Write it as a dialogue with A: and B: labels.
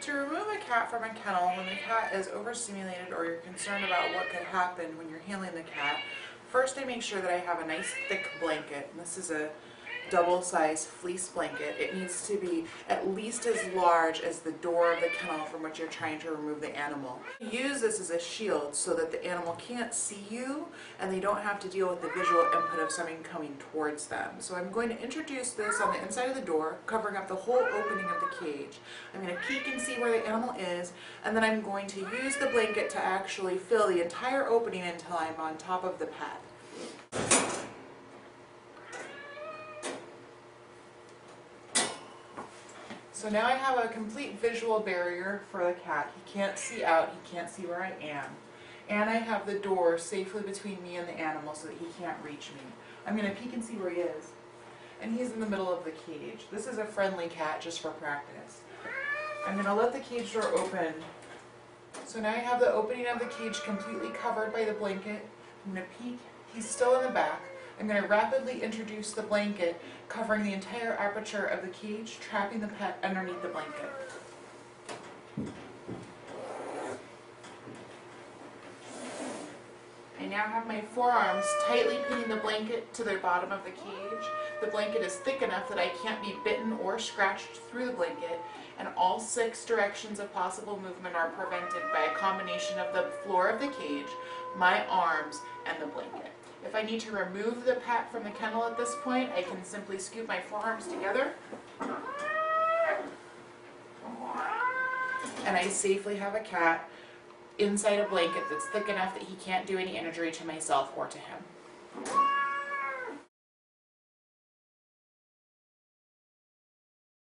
A: To remove a cat from a kennel when the cat is overstimulated or you're concerned about what could happen when you're handling the cat, first I make sure that I have a nice thick blanket. This is a double-sized fleece blanket. It needs to be at least as large as the door of the kennel from which you're trying to remove the animal. Use this as a shield so that the animal can't see you and they don't have to deal with the visual input of something coming towards them. So I'm going to introduce this on the inside of the door, covering up the whole opening of the cage. I'm going to peek and see where the animal is, and then I'm going to use the blanket to actually fill the entire opening until I'm on top of the pet. So now I have a complete visual barrier for the cat. He can't see out, he can't see where I am. And I have the door safely between me and the animal so that he can't reach me. I'm going to peek and see where he is. And he's in the middle of the cage. This is a friendly cat just for practice. I'm going to let the cage door open. So now I have the opening of the cage completely covered by the blanket. I'm going to peek. He's still in the back. I'm going to rapidly introduce the blanket, covering the entire aperture of the cage, trapping the pet underneath the blanket. I now have my forearms tightly pinning the blanket to the bottom of the cage. The blanket is thick enough that I can't be bitten or scratched through the blanket, and all 6 directions of possible movement are prevented by a combination of the floor of the cage, my arms, and the blanket. If I need to remove the pet from the kennel at this point, I can simply scoop my forearms together, and I safely have a cat inside a blanket that's thick enough that he can't do any injury to myself or to him.